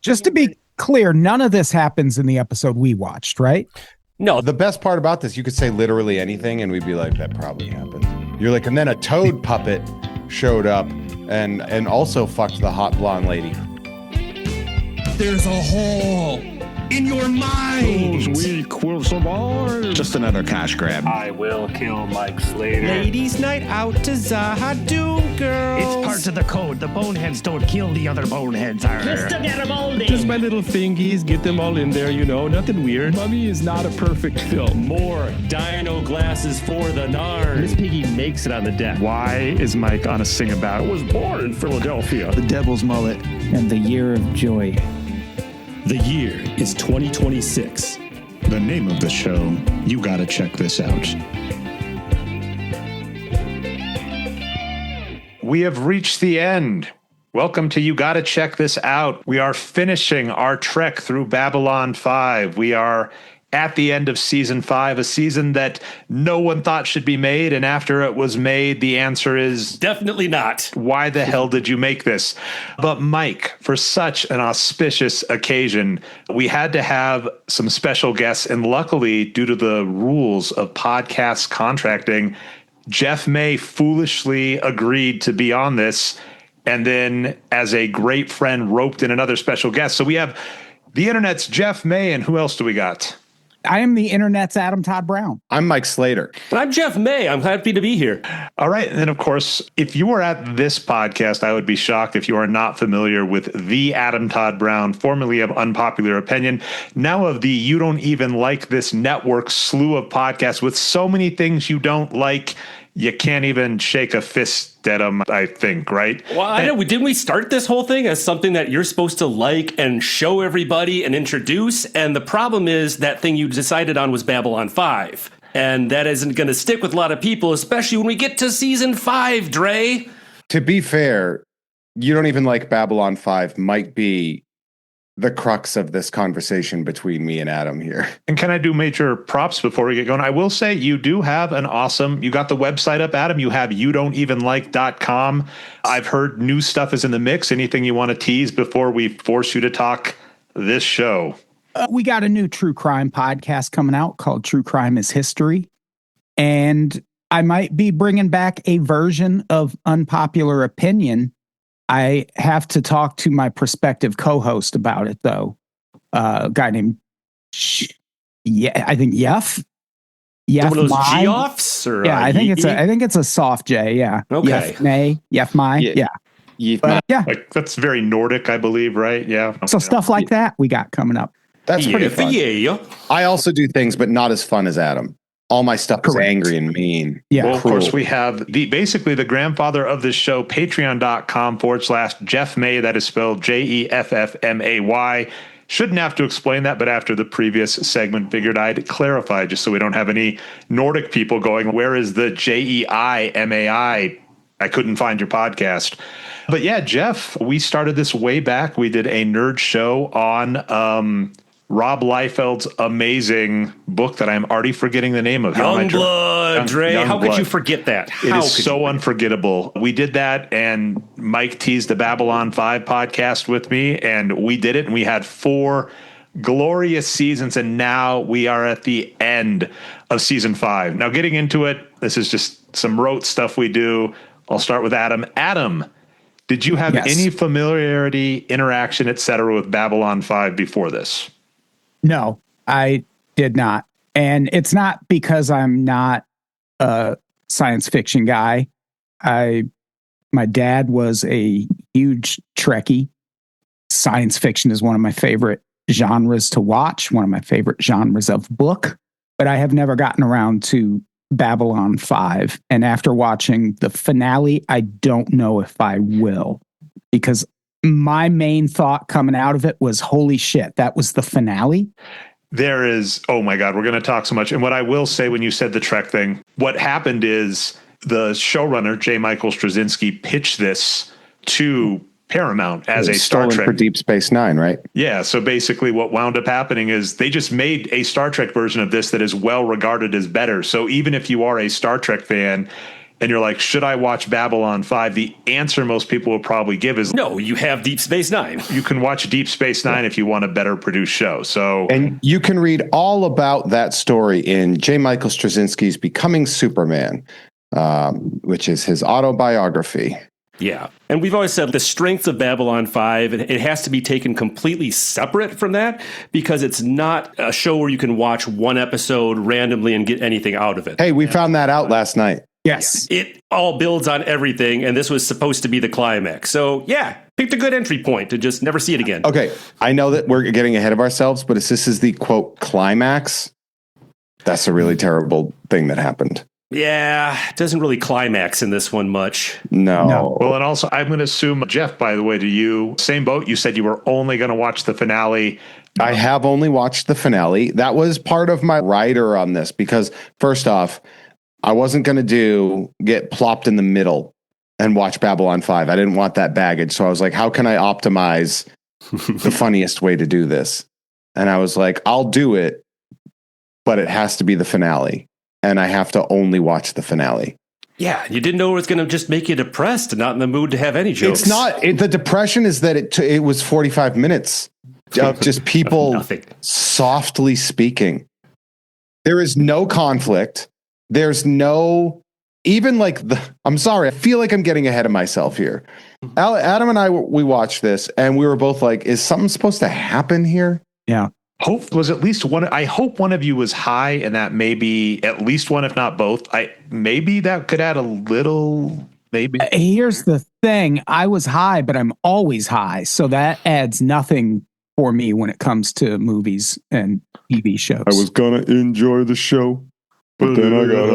Just to be clear, none of this happens in the episode we watched, right? No. The best part about this, you could say literally anything and we'd be like, that probably happened. You're like, and then a toad puppet showed up and also fucked the hot blonde lady. There's a hole in your mind. Those weak will survive. Just another cash grab. I will kill Mike Slater. Ladies' night out to Zahadoon, girls. It's part of the code. The boneheads don't kill the other boneheads. Just my little thingies, get them all in there, you know, nothing weird. Mummy is not a perfect film. More dino glasses for the Narn. Miss Piggy makes it on the deck. Why is Mike on a sing about? I was born in Philadelphia. The devil's mullet. And the year of joy. The year is 2026. The name of the show, You Gotta Check This Out. We have reached the end. Welcome to You Gotta Check This Out. We are finishing our trek through Babylon 5. We are at the end of season 5, a season that no one thought should be made. And after it was made, the answer is definitely not. Why the hell did you make this? But Mike, for such an auspicious occasion, we had to have some special guests. And luckily, due to the rules of podcast contracting, Jeff May foolishly agreed to be on this. And then as a great friend, roped in another special guest. So we have the internet's Jeff May. And who else do we got? I am the internet's Adam Todd Brown. I'm Mike Slater. And I'm Jeff May. I'm happy to be here. All right. And then, of course, if you are at this podcast, I would be shocked if you are not familiar with the Adam Todd Brown, formerly of Unpopular Opinion, now of the You Don't Even Like This Network slew of podcasts with so many things you don't like. You can't even shake a fist at them, I think, right? Well, I know. Didn't we start this whole thing as something that you're supposed to like and show everybody and introduce? And the problem is that thing you decided on was Babylon 5. And that isn't going to stick with a lot of people, especially when we get to season 5, Dre. To be fair, You Don't Even Like Babylon 5 might be the crux of this conversation between me and Adam here. And can I do major props before we get going? I will say you do have an awesome, you got the website up, Adam. You have youdon'tevenlike.com. I've heard new stuff is in the mix. Anything you want to tease before we force you to talk this show? We got a new true crime podcast coming out called True Crime is History. And I might be bringing back a version of Unpopular Opinion. I have to talk to my prospective co-host about it, though. A guy named, I think Yef. One of those G-offs? Or yeah, I think it's a soft J. Yeah. Okay. Yef Mai. Yeah. Yeah. Like, that's very Nordic, I believe, right? Yeah. So stuff like that we got coming up. That's pretty fun. Yeah. I also do things, but not as fun as Adam. All my stuff is angry and mean. Yeah. Well, of course, we have basically the grandfather of this show, patreon.com/Jeff May. That is spelled JEFFMAY. Shouldn't have to explain that, but after the previous segment, figured I'd clarify just so we don't have any Nordic people going, where is the JEIMAI? I couldn't find your podcast. But yeah, Jeff, we started this way back. We did a nerd show on Rob Liefeld's amazing book that I'm already forgetting the name of. Youngblood, Dre. How could you forget that? It is so unforgettable. We did that, and Mike teased the Babylon 5 podcast with me, and we did it, and we had 4 glorious seasons, and now we are at the end of season 5. Now, getting into it, this is just some rote stuff we do. I'll start with Adam. Adam, did you have any familiarity, interaction, etc., with Babylon 5 before this? No, I did not. And it's not because I'm not a science fiction guy. My dad was a huge Trekkie. Science fiction is one of my favorite genres to watch, one of my favorite genres of book. But I have never gotten around to Babylon 5. And after watching the finale, I don't know if I will. Because my main thought coming out of it was, holy shit, that was the finale. There is, oh my God, we're going to talk so much. And what I will say when you said the Trek thing, what happened is the showrunner, J. Michael Straczynski, pitched this to Paramount as a Star Trek. For Deep Space Nine, right? Yeah. So basically what wound up happening is they just made a Star Trek version of this that is well regarded as better. So even if you are a Star Trek fan and you're like, should I watch Babylon 5? The answer most people will probably give is no, you have Deep Space Nine. You can watch Deep Space Nine if you want a better produced show. So, and you can read all about that story in J. Michael Straczynski's Becoming Superman, which is his autobiography. Yeah. And we've always said the strength of Babylon 5, it has to be taken completely separate from that because it's not a show where you can watch one episode randomly and get anything out of it. Hey, we found that out last night. Yes. It all builds on everything, and this was supposed to be the climax. So, yeah, picked a good entry point to just never see it again. Okay, I know that we're getting ahead of ourselves, but if this is the, quote, climax, that's a really terrible thing that happened. Yeah, it doesn't really climax in this one much. No. Well, and also, I'm going to assume, Jeff, by the way, to you, same boat. You said you were only going to watch the finale. I have only watched the finale. That was part of my rider on this because, first off, I wasn't going to get plopped in the middle and watch Babylon 5. I didn't want that baggage. So I was like, how can I optimize the funniest way to do this? And I was like, I'll do it, but it has to be the finale. And I have to only watch the finale. Yeah, you didn't know it was going to just make you depressed and not in the mood to have any jokes. It's not. The depression is that it was 45 minutes of just people softly speaking. There is no conflict. There's no, even like I'm sorry, I feel like I'm getting ahead of myself here. Adam and I, we watched this and we were both like, is something supposed to happen here? Yeah. Hope was at least one. I hope one of you was high, and that maybe at least one, if not both. Maybe that could add a little. Maybe here's the thing: I was high, but I'm always high, so that adds nothing for me when it comes to movies and TV shows. I was gonna enjoy the show, but then I got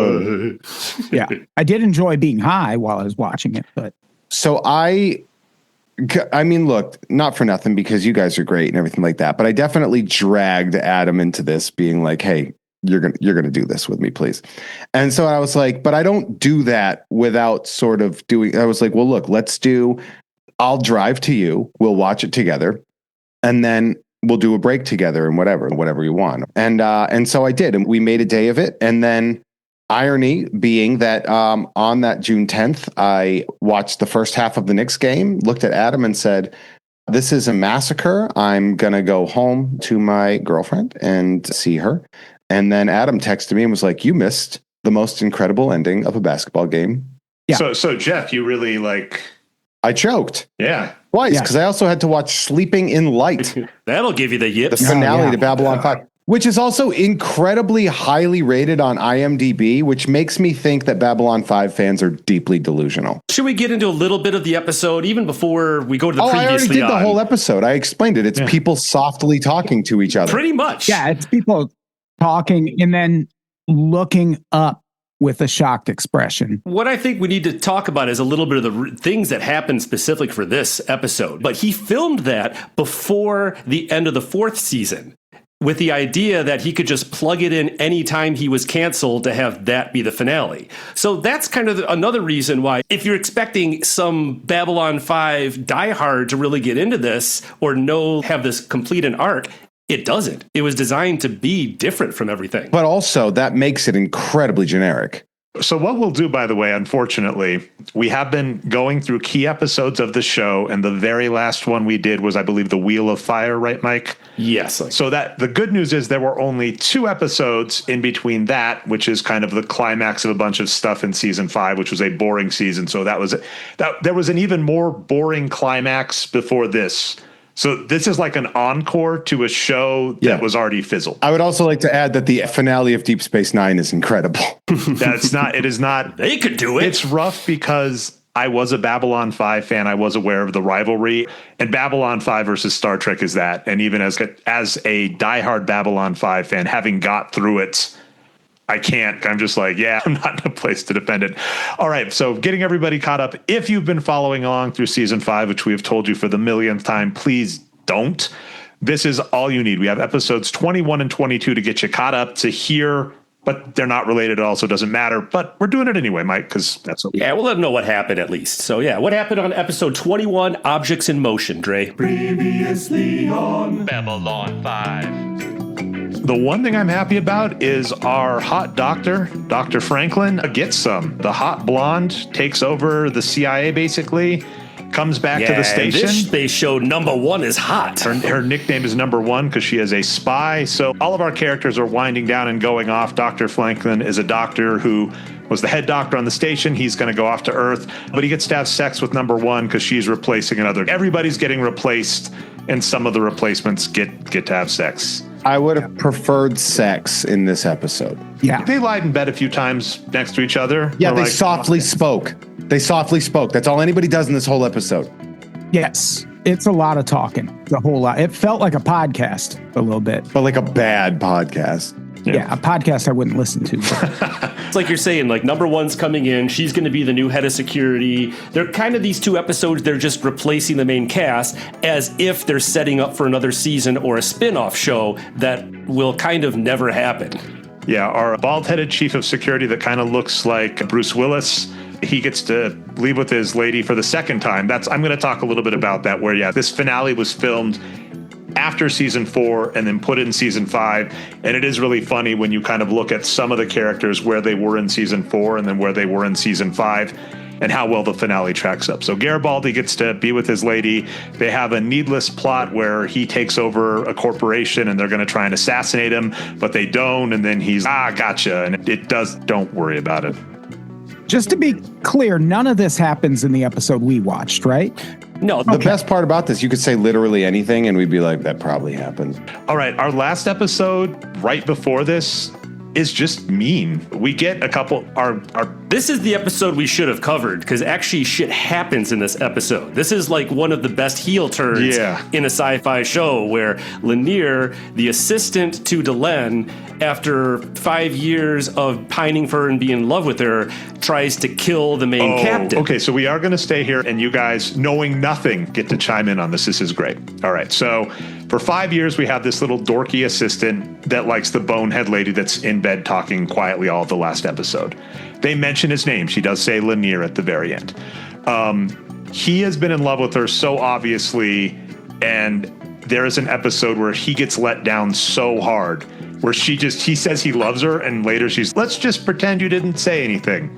high. Yeah, I did enjoy being high while I was watching it, but so I mean, look, not for nothing because you guys are great and everything like that, but I definitely dragged Adam into this being like, hey, you're going to do this with me, please. And so I was like, but I don't do that without sort of doing, I was like, well, look, I'll drive to you. We'll watch it together and then we'll do a break together and whatever you want. And so I did, and we made a day of it. And then irony being that on that June 10th, I watched the first half of the Knicks game, looked at Adam and said, this is a massacre. I'm going to go home to my girlfriend and see her. And then Adam texted me and was like, you missed the most incredible ending of a basketball game. Yeah. So Jeff, you really I choked. Yeah. Twice, because I also had to watch Sleeping in Light. That'll give you the yips. The finale to Babylon 5. Which is also incredibly highly rated on IMDb, which makes me think that Babylon 5 fans are deeply delusional. Should we get into a little bit of the episode, even before we go to the previously I already did on? the whole episode. I explained it. It's people softly talking to each other. Pretty much. yeah, it's people talking and then looking up with a shocked expression. What I think we need to talk about is a little bit of the things that happened specific for this episode. But he filmed that before the end of the fourth season, with the idea that he could just plug it in anytime he was canceled to have that be the finale. So that's kind of another reason why, if you're expecting some Babylon 5 diehard to really get into this or have this complete an arc, it doesn't. It was designed to be different from everything. But also, that makes it incredibly generic. So what we'll do, by the way, unfortunately, we have been going through key episodes of the show, and the very last one we did was, I believe, the Wheel of Fire, right, Mike? Yes. So that the good news is there were only 2 episodes in between that, which is kind of the climax of a bunch of stuff in season 5, which was a boring season. So there was an even more boring climax before this. So this is like an encore to a show that was already fizzled. I would also like to add that the finale of Deep Space Nine is incredible. It is not. They could do it. It's rough because I was a Babylon 5 fan. I was aware of the rivalry, and Babylon 5 versus Star Trek is that. And even as a diehard Babylon 5 fan, having got through it, I can't. I'm just like, I'm not in a place to defend it. All right. So getting everybody caught up. If you've been following along through season 5, which we have told you for the millionth time, please don't. This is all you need. We have episodes 21 and 22 to get you caught up to hear, but they're not related. It also doesn't matter, but we're doing it anyway, Mike, because that's what we'll let them know what happened at least. So what happened on episode 21, Objects in Motion, Dre? Previously on Babylon 5. The one thing I'm happy about is our hot doctor, Dr. Franklin, gets some. The hot blonde takes over the CIA, basically, comes back to the station. This space show number one is hot. Her nickname is number one because she is a spy. So all of our characters are winding down and going off. Dr. Franklin is a doctor who was the head doctor on the station. He's going to go off to Earth, but he gets to have sex with number one because she's replacing another. Everybody's getting replaced, and some of the replacements get to have sex. I would have preferred sex in this episode. Yeah. They lied in bed a few times next to each other. Yeah, They're they softly spoke. They softly spoke. That's all anybody does in this whole episode. Yes. It's a lot of talking. It's a whole lot. It felt like a podcast a little bit. But like a bad podcast. Yeah, a podcast I wouldn't listen to. It's like you're saying, like, number one's coming in. She's going to be the new head of security. They're kind of these two episodes, they're just replacing the main cast as if they're setting up for another season or a spin-off show that will kind of never happen. Yeah, our bald-headed chief of security that kind of looks like Bruce Willis. He gets to leave with his lady for the second time. I'm going to talk a little bit about that, where, yeah, this finale was filmed after season 4 and then put in season 5. And it is really funny when you kind of look at some of the characters where they were in season 4 and then where they were in season 5 and how well the finale tracks up. So Garibaldi gets to be with his lady. They have a needless plot where he takes over a corporation and they're going to try and assassinate him, but they don't. And then he's, gotcha. And it does, don't worry about it. Just to be clear, none of this happens in the episode we watched, right? No. The best part about this, you could say literally anything and we'd be like, that probably happened. All right. Our last episode right before this is just mean. We get a couple, This is the episode we should have covered because actually shit happens in this episode. This is like one of the best heel turns in a sci-fi show where Lanier, the assistant to Delenn, after 5 years of pining for her and being in love with her, tries to kill the main captain. Okay, so we are going to stay here, and you guys, knowing nothing, get to chime in on this. This is great. All right, so for 5 years, we have this little dorky assistant that likes the bonehead lady that's in bed talking quietly all of the last episode. They mention his name. She does say Lanier at the very end. He has been in love with her so obviously, and there is an episode where he gets let down so hard where he says he loves her, and later let's just pretend you didn't say anything.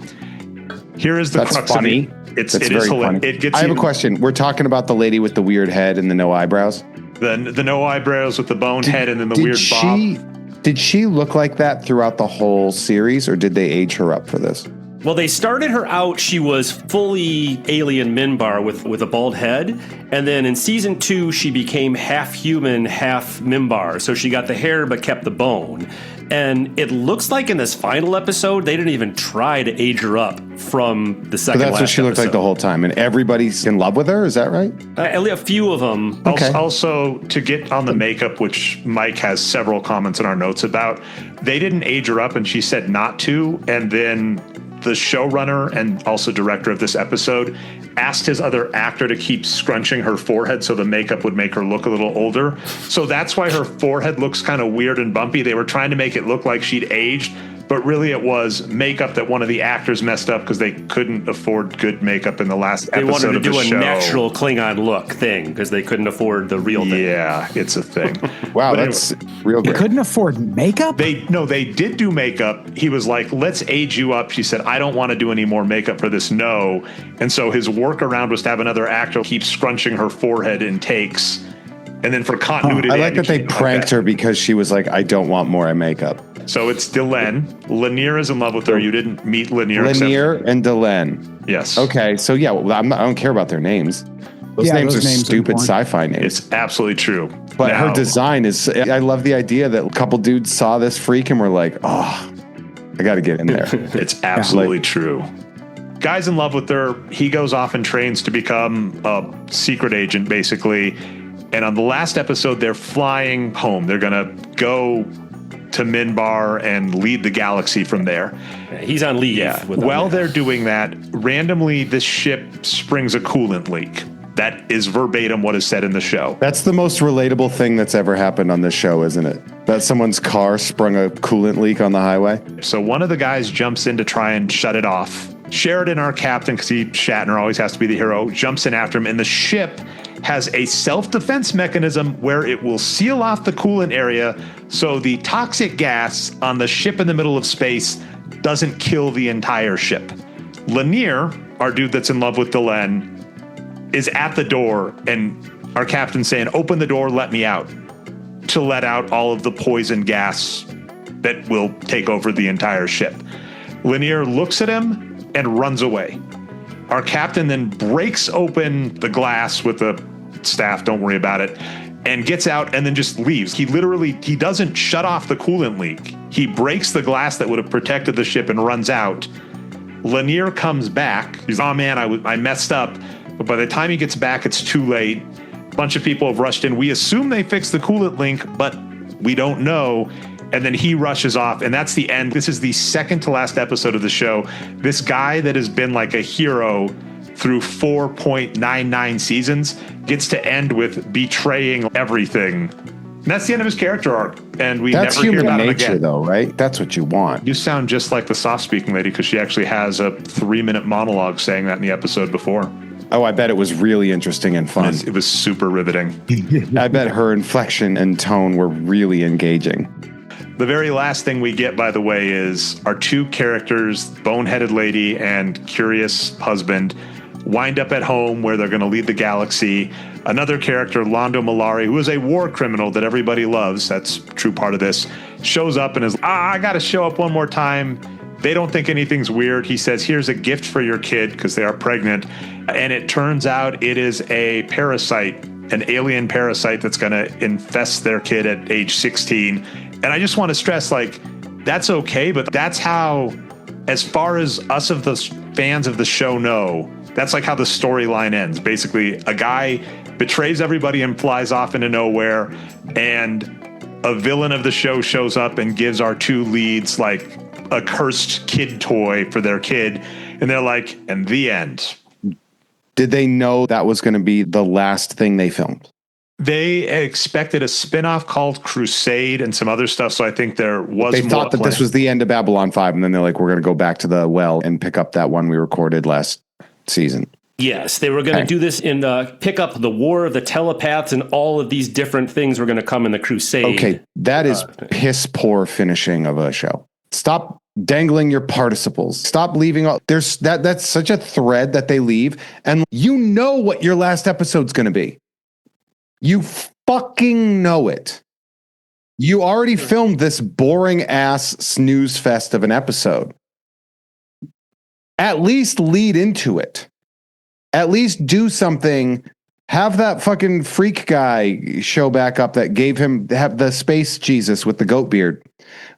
Here is the crux funny. of it. That's very funny. I have a question. We're talking about the lady with the weird head and the no eyebrows? The no eyebrows with the bone head and then the weird bob. Did she look like that throughout the whole series, or did they age her up for this? Well, they started her out, she was fully alien Minbar with a bald head. And then in season 2, she became half human, half Minbar. So she got the hair but kept the bone. And it looks like in this final episode, they didn't even try to age her up from the second But that's what she looked like the whole time. And everybody's in love with her, is that right? A few of them. Okay. Also, to get on the makeup, which Mike has several comments in our notes about, they didn't age her up and she said not to. And then the showrunner and also director of this episode asked his other actor to keep scrunching her forehead so the makeup would make her look a little older. So that's why her forehead looks kind of weird and bumpy. They were trying to make it look like she'd aged, but really it was makeup that one of the actors messed up because they couldn't afford good makeup in the last episode of the show. They wanted to do a natural Klingon look thing because they couldn't afford the real thing. Yeah, it's a thing. Wow, that's real great. They couldn't afford makeup? They did do makeup. He was like, let's age you up. She said, I don't want to do any more makeup for this. No. And so his workaround was to have another actor keep scrunching her forehead in takes. And then for continuity, I like that they pranked her because she was like, I don't want more makeup. So it's Delenn. Lanier is in love with her. You didn't meet Lanier. Lanier and Delenn. Yes. Okay. So yeah, I don't care about their names. Those names are stupid sci-fi names. It's absolutely true. But her design is, I love the idea that a couple dudes saw this freak and were like, oh, I got to get in there. It's absolutely true. Guy's in love with her. He goes off and trains to become a secret agent, basically. And on the last episode, they're flying home. They're going to go to Minbar and lead the galaxy from there. He's on leave. Yeah. While they're doing that, randomly this ship springs a coolant leak. That is verbatim what is said in the show. That's the most relatable thing that's ever happened on this show, isn't it? That someone's car sprung a coolant leak on the highway. So one of the guys jumps in to try and shut it off. Sheridan, our captain, because Shatner always has to be the hero, jumps in after him, and the ship has a self-defense mechanism where it will seal off the coolant area so the toxic gas on the ship in the middle of space doesn't kill the entire ship. Lanier, our dude that's in love with Delenn, is at the door, and our captain's saying, open the door, let me out, to let out all of the poison gas that will take over the entire ship. Lanier looks at him and runs away. Our captain then breaks open the glass with the staff, don't worry about it, and gets out and then just leaves. He doesn't shut off the coolant leak. He breaks the glass that would have protected the ship and runs out. Lanier comes back. He's, oh man, I messed up. But by the time he gets back, it's too late. A bunch of people have rushed in. We assume they fixed the coolant leak, but we don't know. And then he rushes off, and that's the end. This is the second to last episode of the show. This guy that has been like a hero through 4.99 seasons gets to end with betraying everything. And that's the end of his character arc. And we that's never hear human about him nature, again. though, right? That's what you want. You sound just like the soft-speaking lady because she actually has a 3-minute monologue saying that in the episode before. Oh, I bet it was really interesting and fun. It was super riveting. I bet her inflection and tone were really engaging. The very last thing we get, by the way, is our two characters, boneheaded lady and curious husband, wind up at home where they're going to lead the galaxy. Another character, Londo Mollari, who is a war criminal that everybody loves, that's a true part of this, shows up and is, I got to show up one more time. They don't think anything's weird. He says, here's a gift for your kid because they are pregnant. And it turns out it is a parasite, an alien parasite that's going to infest their kid at age 16. And I just want to stress, like, that's okay, but that's how, as far as us of the fans of the show know, that's like how the storyline ends. Basically, a guy betrays everybody and flies off into nowhere, and a villain of the show shows up and gives our two leads, like, a cursed kid toy for their kid, and they're like, and the end. Did they know that was going to be the last thing they filmed? They expected a spin-off called Crusade and some other stuff, so I think there was They more thought that planned. this was the end of Babylon 5, and then they're like, we're going to go back to the well and pick up that one we recorded last season. Yes, they were going to do this in pick up the War of the Telepaths, and all of these different things were going to come in the Crusade. Okay, that is piss poor finishing of a show. Stop dangling your participles. Stop leaving all that's such a thread that they leave, and you know what your last episode's going to be. You fucking know it. You already filmed this boring ass snooze fest of an episode. At least lead into it. At least do something. Have that fucking freak guy show back up that have the space Jesus with the goat beard.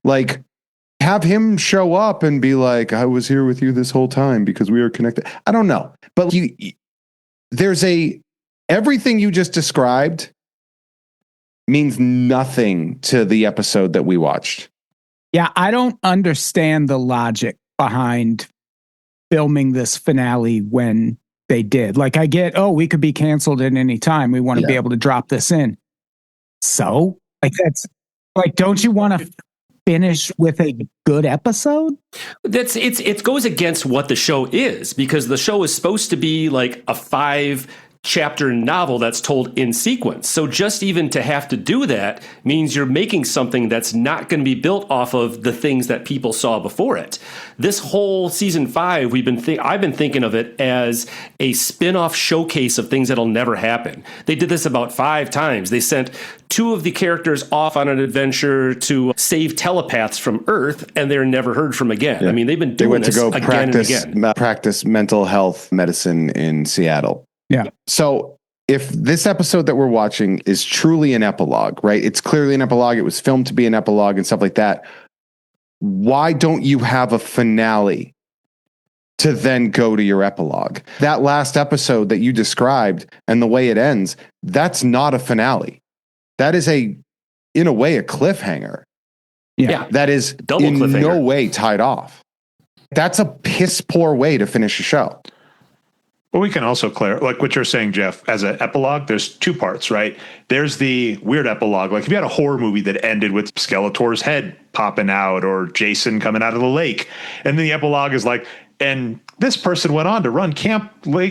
Like, have him show up and be like, I was here with you this whole time because we were connected. I don't know. But everything you just described means nothing to the episode that we watched. Yeah, I don't understand the logic behind filming this finale when they did. Like, I get, we could be canceled at any time. We want to be able to drop this in. So, like, that's like, don't you want to finish with a good episode? It goes against what the show is, because the show is supposed to be like a 5-chapter novel that's told in sequence. So just even to have to do that means you're making something that's not going to be built off of the things that people saw before it. This whole season 5, I've been thinking of it as a spin-off showcase of things that'll never happen. They did this about 5 times. They sent 2 of the characters off on an adventure to save telepaths from Earth, and they're never heard from again. Yeah. I mean, they've been doing this again and again. Practice mental health medicine in Seattle. Yeah. So if this episode that we're watching is truly an epilogue, right? It's clearly an epilogue. It was filmed to be an epilogue and stuff like that. Why don't you have a finale to then go to your epilogue? That last episode that you described and the way it ends, that's not a finale. That is in a way, a cliffhanger. Yeah. That is double in cliffhanger. No way tied off. That's a piss poor way to finish a show. Well, we can also clarify, like what you're saying, Jeff, as an epilogue, there's 2 parts, right? There's the weird epilogue. Like if you had a horror movie that ended with Skeletor's head popping out or Jason coming out of the lake. And then the epilogue is like, And this person went on to run Camp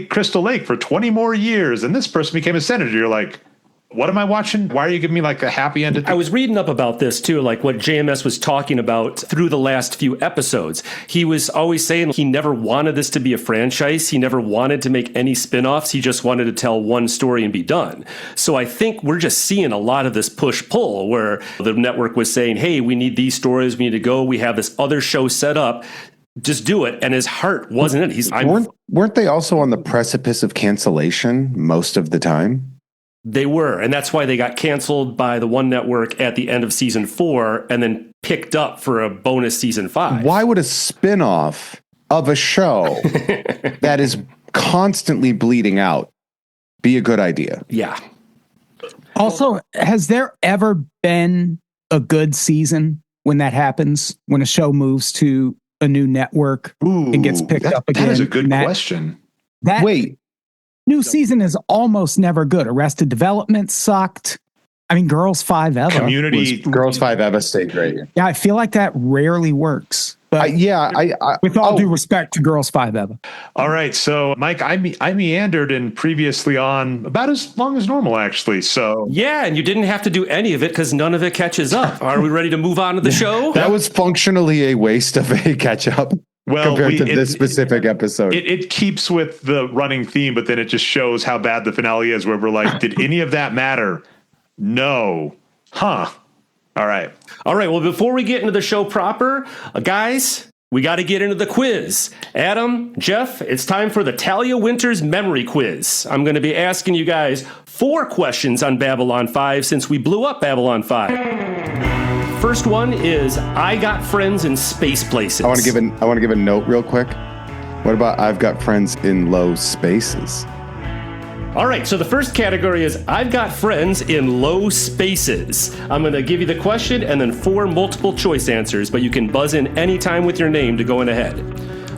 Crystal Lake for 20 more years. And this person became a senator. You're like, what am I watching? Why are you giving me like a happy ended? I was reading up about this too, like what JMS was talking about through the last few episodes. He was always saying he never wanted this to be a franchise. He never wanted to make any spinoffs. He just wanted to tell one story and be done. So I think we're just seeing a lot of this push-pull where the network was saying, hey, we need these stories. We need to go. We have this other show set up. Just do it. And his heart wasn't in it. Weren't they also on the precipice of cancellation most of the time? They were, and that's why they got canceled by the one network at the end of season 4 and then picked up for a bonus season 5. Why would a spinoff of a show that is constantly bleeding out be a good idea? Yeah. Also, has there ever been a good season when that happens, when a show moves to a new network and gets picked up again? That is a good question. Wait. New season is almost never good. Arrested Development sucked. I mean, Girls 5 Eva. Girls 5 Eva stayed great. Yeah, I feel like that rarely works. But with all due respect to Girls 5 Eva. All right, so Mike, I meandered and previously on about as long as normal, actually. So yeah, and you didn't have to do any of it because none of it catches up. Are we ready to move on to the show? That was functionally a waste of a catch up. Well, compared to this specific episode. It keeps with the running theme, but then it just shows how bad the finale is, where we're like, did any of that matter? No. Huh. All right. Well, before we get into the show proper, guys, we got to get into the quiz. Adam, Jeff, it's time for the Talia Winters memory quiz. I'm going to be asking you guys 4 questions on Babylon 5 since we blew up Babylon 5. First one is, I got friends in space places. I want to give a note real quick. What about I've got friends in low spaces? All right, so the first category is I've got friends in low spaces. I'm going to give you the question and then 4 multiple choice answers, but you can buzz in anytime with your name to go in ahead.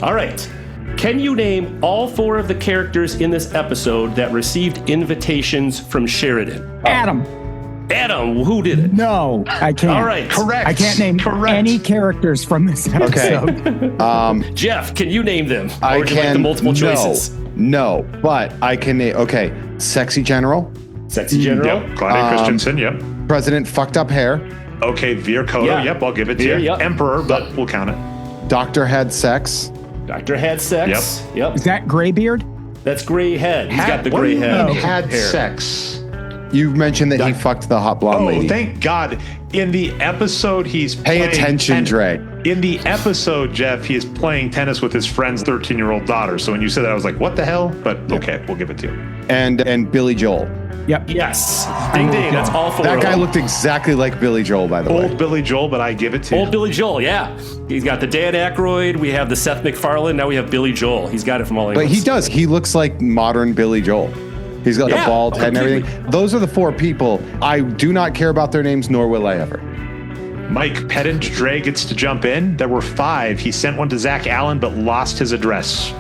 All right. Can you name all 4 of the characters in this episode that received invitations from Sheridan? Adam, who did it? No, I can't. All right. Correct. I can't name any characters from this episode. Okay. Jeff, can you name them? Or I would you like the multiple choices? No, but I can name. Okay, Sexy General. Yep. Claudia Christensen. Yep. President Fucked Up Hair. Okay, Veer Kodo. Yeah. Yep, I'll give it to you. Yep. Emperor, but we'll count it. Doctor Had Sex. Doctor Had Sex. Yep. Is that Graybeard? That's Gray Head. He's got the gray head. Had hair. Sex. You mentioned that he fucked the hot blonde lady. Oh, thank God. In the episode, he's Pay attention, Dre. In the episode, Jeff, he is playing tennis with his friend's 13-year-old daughter. So when you said that, I was like, what the hell? But okay, we'll give it to you. And Billy Joel. Yep. Yes. Ding, ding. That's all 4 That guy of them. looked exactly like Billy Joel, by the way. Old Billy Joel, but I give it to you. Old Billy Joel, yeah. He's got the Dan Aykroyd. We have the Seth MacFarlane. Now we have Billy Joel. He's got it from all angles. But he does. He looks like modern Billy Joel. He's got a bald head and everything. Those are the 4 people. I do not care about their names, nor will I ever. Mike Pedant Dre gets to jump in. There were 5. He sent one to Zach Allen, but lost his address.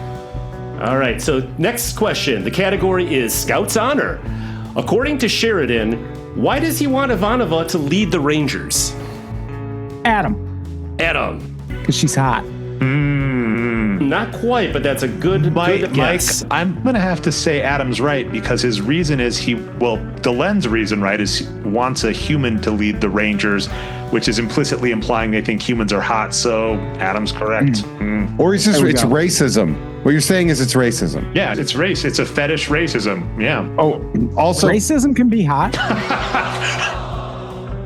All right, so next question. The category is Scout's Honor. According to Sheridan, why does he want Ivanova to lead the Rangers? Adam, Because she's hot. Not quite, but that's a good guess. Mike, I'm going to have to say Adam's right because his reason is Delen's reason, right, is he wants a human to lead the Rangers, which is implicitly implying they think humans are hot. So Adam's correct. Or it's just it's racism. What you're saying is it's racism. Yeah, it's race. It's a fetish racism. Yeah. Oh, also racism can be hot.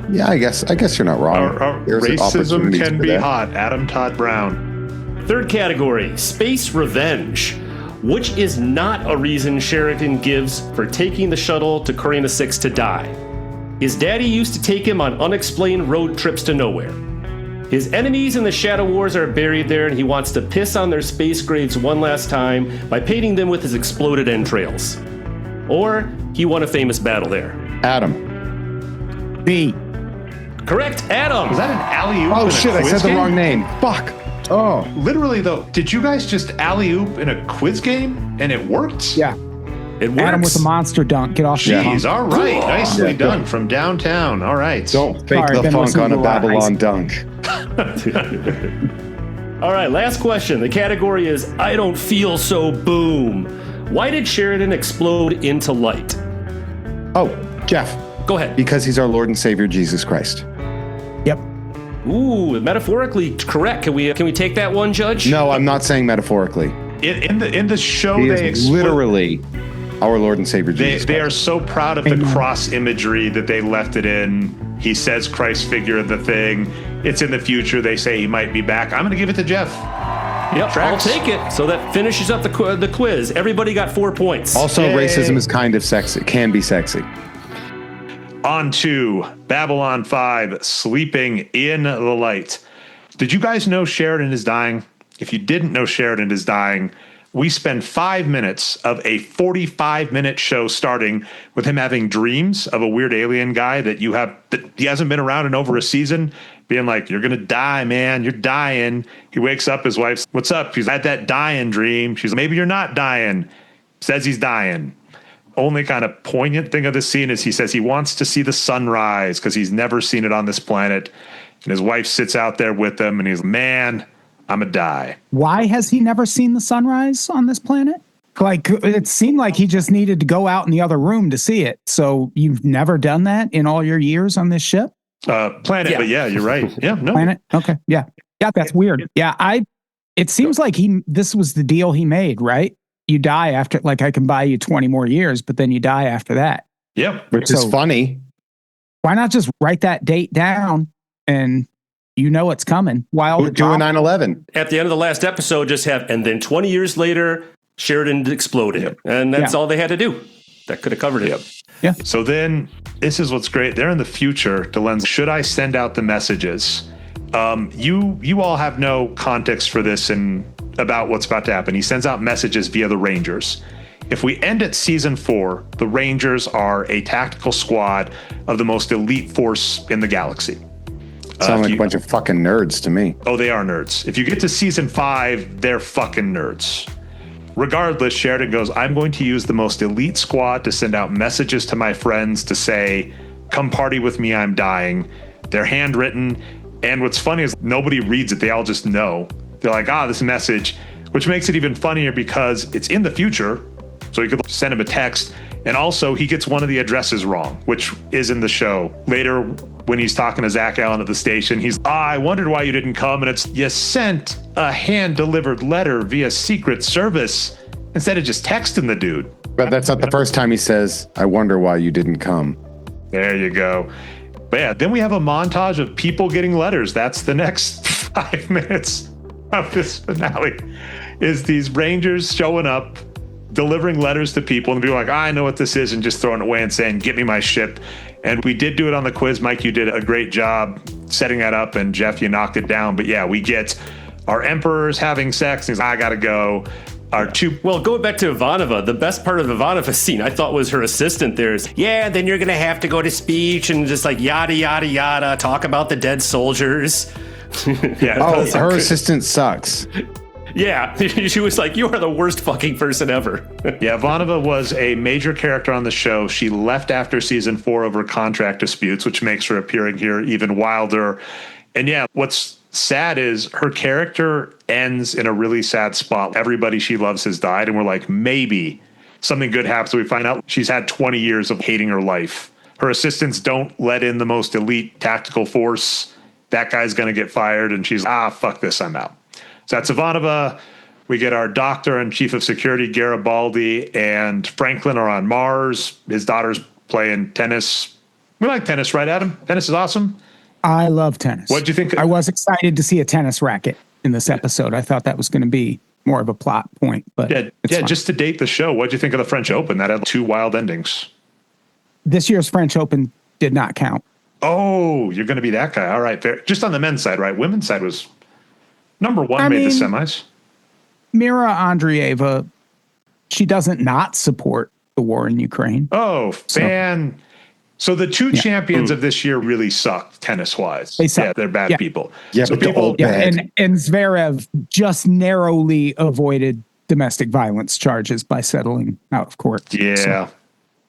Yeah, I guess you're not wrong. Racism can be hot. Adam Todd Brown. Third category, Space Revenge. Which is not a reason Sheridan gives for taking the shuttle to Carina 6 to die. His daddy used to take him on unexplained road trips to nowhere. His enemies in the Shadow Wars are buried there, and he wants to piss on their space graves one last time by painting them with his exploded entrails. Or he won a famous battle there. Adam. B. Correct, Adam. Was that an alley-oop? Oh shit, I said the wrong name. Fuck. Oh. Literally though, did you guys just alley-oop in a quiz game and it worked? Yeah. It works. Adam with a monster dunk. Get off the Jeez, all right. Nicely done from downtown. All right. Don't fake the funk on a Babylon dunk. All right, last question. The category is I don't feel so boom. Why did Sheridan explode into light? Oh, Jeff. Go ahead. Because he's our Lord and Savior, Jesus Christ. Yep. Ooh, metaphorically correct. Can we take that one, Judge? No, I'm not saying metaphorically. In the show, He they is literally our Lord and Savior, Jesus they are Christ. so proud of the cross imagery that they left it in. He says Christ figure of the thing. It's in the future. They say he might be back. I'm going to give it to Jeff. Yep, Tracks. I'll take it. So that finishes up the quiz. Everybody got 4 points. Also, Yay. racism is kind of sexy. Can be sexy. On to Babylon 5, Sleeping in the Light. Did you guys know Sheridan is dying? If you didn't know Sheridan is dying, we spend 5 minutes of a 45-minute show starting with him having dreams of a weird alien guy that he hasn't been around in over a season, being like, you're going to die, man. You're dying. He wakes up. His wife's, what's up? He's had that dying dream. She's like, maybe you're not dying. Says he's dying. Only kind of poignant thing of the scene is he says he wants to see the sunrise because he's never seen it on this planet. And his wife sits out there with him and he's, man, I'm a die. Why has he never seen the sunrise on this planet? Like, it seemed like he just needed to go out in the other room to see it. So you've never done that in all your years on this ship? Planet, yeah. But yeah, you're right. Yeah, no. Planet? Okay. Yeah. Yeah, that's weird. Yeah, it seems like this was the deal he made, right? You die after, like, I can buy you 20 more years, but then you die after that. Yep. Which is funny. Why not just write that date down and you know it's coming? While do a 9/11. At the end of the last episode, just have, and then 20 years later, Sheridan exploded. Yep. And that's all they had to do. That could have covered it. Yep. Yeah. So then, this is what's great. They're in the future. Delen's, should I send out the messages? You all have no context for this and about what's about to happen. He sends out messages via the Rangers. If we end at season 4, the Rangers are a tactical squad of the most elite force in the galaxy. Sound like a bunch of fucking nerds to me. Oh, they are nerds. If you get to season 5, they're fucking nerds. Regardless, Sheridan goes, I'm going to use the most elite squad to send out messages to my friends to say, come party with me, I'm dying. They're handwritten. And what's funny is nobody reads it. They all just know. They're like, this message, which makes it even funnier because it's in the future. So you could send him a text. And also he gets one of the addresses wrong, which is in the show. Later, when he's talking to Zach Allen at the station, he's, I wondered why you didn't come. And it's, you sent a hand-delivered letter via Secret Service instead of just texting the dude. But that's not the first time he says, I wonder why you didn't come. There you go. But yeah, then we have a montage of people getting letters. That's the next 5 minutes of this finale, is these Rangers showing up, delivering letters to people and being like, I know what this is, and just throwing it away and saying, get me my ship. And we did do it on the quiz. Mike, you did a great job setting that up, and Jeff, you knocked it down. But yeah, we get our emperors having sex. And he's, I gotta go. Well, going back to Ivanova, the best part of Ivanova's scene, I thought, was her assistant there is, then you're going to have to go to speech and just like yada, yada, yada, talk about the dead soldiers. Her assistant sucks. Yeah, she was like, you are the worst fucking person ever. Yeah, Ivanova was a major character on the show. She left after season 4 over contract disputes, which makes her appearing here even wilder. And yeah, what's sad is her character ends in a really sad spot. Everybody she loves has died, and we're like, maybe something good happens. So we find out she's had 20 years of hating her life. Her assistants don't let in the most elite tactical force. That guy's going to get fired, and she's, fuck this, I'm out. So that's Ivanova. We get our doctor and chief of security, Garibaldi, and Franklin are on Mars. His daughter's playing tennis. We like tennis, right, Adam? Tennis is awesome. I love tennis. What'd you think? I was excited to see a tennis racket in this episode. I thought that was going to be more of a plot point, but just to date the show, what'd you think of the French Open? That had 2 wild endings. This year's French Open did not count. Oh, you're going to be that guy. All right, fair. Just on the men's side, right? Women's side was number 1, made the semis. Mira Andreeva, she doesn't not support the war in Ukraine. Oh, fan. So the 2 champions of this year really sucked tennis-wise. They suck. Yeah, they're bad people. Yeah, so but people, and Zverev just narrowly avoided domestic violence charges by settling out of court. Yeah. So.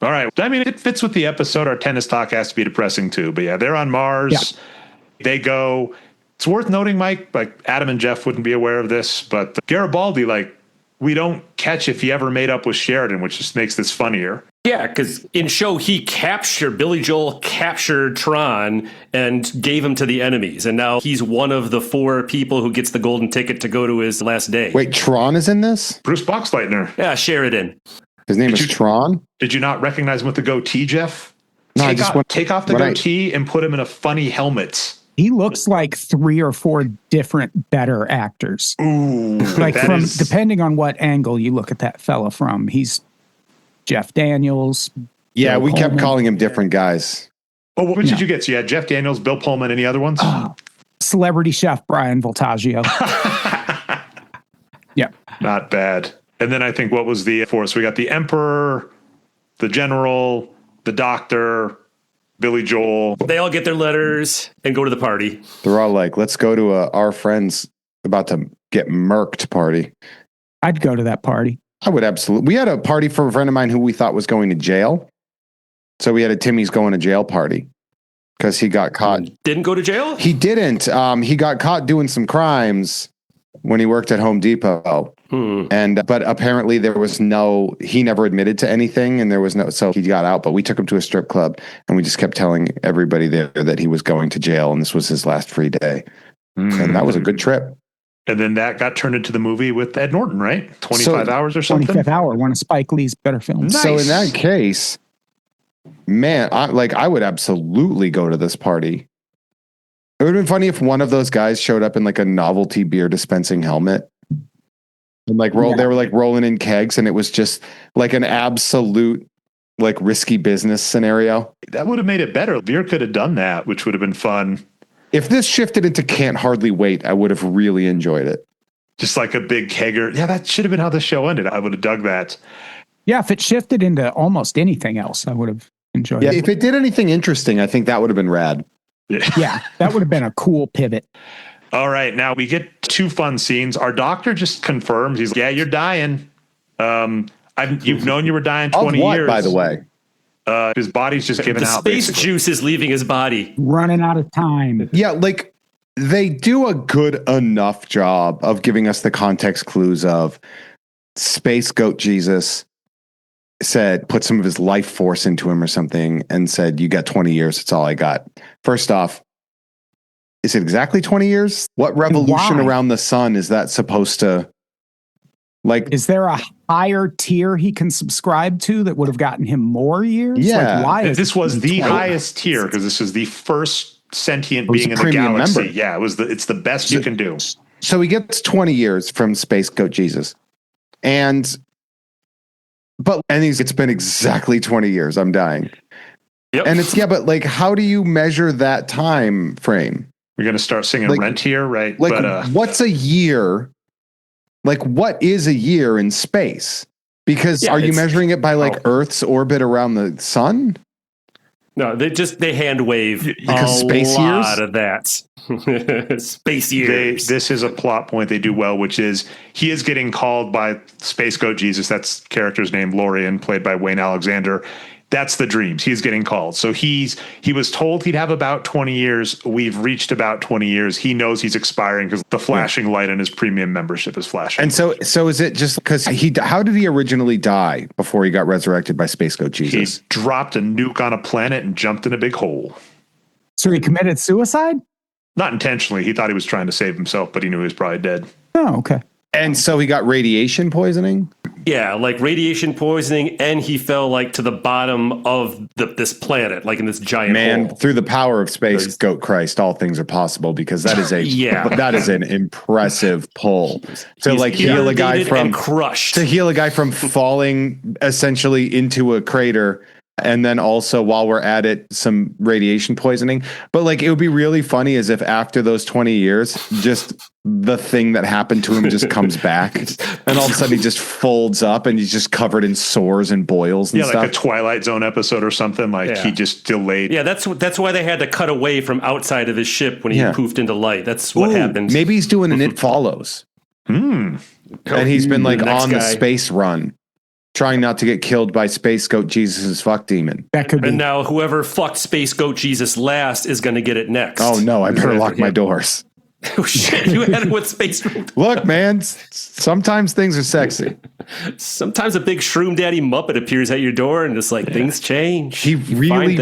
All right. I mean, it fits with the episode. Our tennis talk has to be depressing too. But yeah, they're on Mars. Yeah. They go. It's worth noting, Mike, like Adam and Jeff wouldn't be aware of this, but Garibaldi, like, we don't catch if he ever made up with Sheridan, which just makes this funnier. Yeah, because in show, Billy Joel captured Tron and gave him to the enemies. And now he's one of the 4 people who gets the golden ticket to go to his last day. Wait, Tron is in this? Bruce Boxleitner. Yeah, Sheridan. His name is Tron? Did you not recognize him with the goatee, Jeff? No, take off the goatee and put him in a funny helmet. He looks like 3 or 4 different better actors. Ooh, like depending on what angle you look at that fella from. He's Jeff Daniels. Yeah, Bill we kept Pullman. calling him different guys. Oh, what did you get? So you had Jeff Daniels, Bill Pullman, any other ones? Celebrity chef Brian Voltaggio. Yeah. Not bad. And then I think what was the force? We got the Emperor, the General, the Doctor, Billy Joel. They all get their letters and go to the party. They're all like, let's go to our friend's about to get murked party. I'd go to that party. I would absolutely. We had a party for a friend of mine who we thought was going to jail. So we had a Timmy's going to jail party because he got caught. Didn't go to jail? He didn't. He got caught doing some crimes when he worked at Home Depot. But apparently he never admitted to anything and so he got out, but we took him to a strip club and we just kept telling everybody there that he was going to jail and this was his last free day. And that was a good trip. And then that got turned into the movie with Ed Norton, right? 25 hours or something? 25th Hour, one of Spike Lee's better films. Nice. So in that case, man, I would absolutely go to this party. It would have been funny if one of those guys showed up in like a novelty beer dispensing helmet. And they were like rolling in kegs and it was just like an absolute like risky business scenario. That would have made it better. Beer could have done that, which would have been fun. If this shifted into Can't Hardly Wait, I would have really enjoyed it. Just like a big kegger. Yeah, that should have been how the show ended. I would have dug that. Yeah, if it shifted into almost anything else, I would have enjoyed it. Yeah, if it did anything interesting, I think that would have been rad. Yeah, that would have been a cool pivot. All right, now we get 2 fun scenes. Our doctor just confirms. He's like, yeah, you're dying. You've known you were dying 20 years. By the way? His body's just giving out. The space juice is leaving his body. Running out of time. Yeah, like they do a good enough job of giving us the context clues of Space Goat Jesus put some of his life force into him or something and said, you got 20 years. That's all I got. First off, is it exactly 20 years? What revolution around the sun is that supposed to like? Is there a higher tier he can subscribe to that would have gotten him more years? Yeah. Like, why this was the highest tier because this is the first sentient being in the galaxy. Member. Yeah, it's the best you can do. So he gets 20 years from Space Goat Jesus. It's been exactly 20 years. I'm dying. Yep. And but like, how do you measure that time frame? We're going to start singing Rent here, right? Like, what's a year? Like, what is a year in space? Because are you measuring it by like Earth's orbit around the sun? No, they hand wave because space years? Lot of that. Space years. This is a plot point they do well, which is he is getting called by Space Goat Jesus. That's character's name, Lorian, played by Wayne Alexander. That's the dreams. He's getting called. So he was told he'd have about 20 years. We've reached about 20 years. He knows he's expiring because the flashing light on his premium membership is flashing. And so is it just because how did he originally die before he got resurrected by Space Goat Jesus? He dropped a nuke on a planet and jumped in a big hole. So he committed suicide? Not intentionally. He thought he was trying to save himself, but he knew he was probably dead. Oh, okay. And so he got radiation poisoning? Yeah, like radiation poisoning, and he fell like to the bottom of this planet, like in this giant hole. Through the power of Space Goat Christ, all things are possible because that is that is an impressive pull. To heal a guy from crushed. To heal a guy from falling essentially into a crater. And then also, while we're at it, some radiation poisoning. But like, it would be really funny as if after those 20 years, just the thing that happened to him just comes back. And all of a sudden he just folds up and he's just covered in sores and boils and stuff. Yeah, like a Twilight Zone episode or something. He just delayed. Yeah, that's why they had to cut away from outside of his ship when he poofed into light. That's what happened. Maybe he's doing an It Follows. And he's been like on the space run. Trying not to get killed by Space Goat Jesus' fuck demon. That could be. And now whoever fucked Space Goat Jesus last is going to get it next. Oh no, I better lock my doors. Oh shit! You had it with Space Shroom. Look, man, sometimes things are sexy. Sometimes a big Shroom Daddy Muppet appears at your door, and it's like things change. He really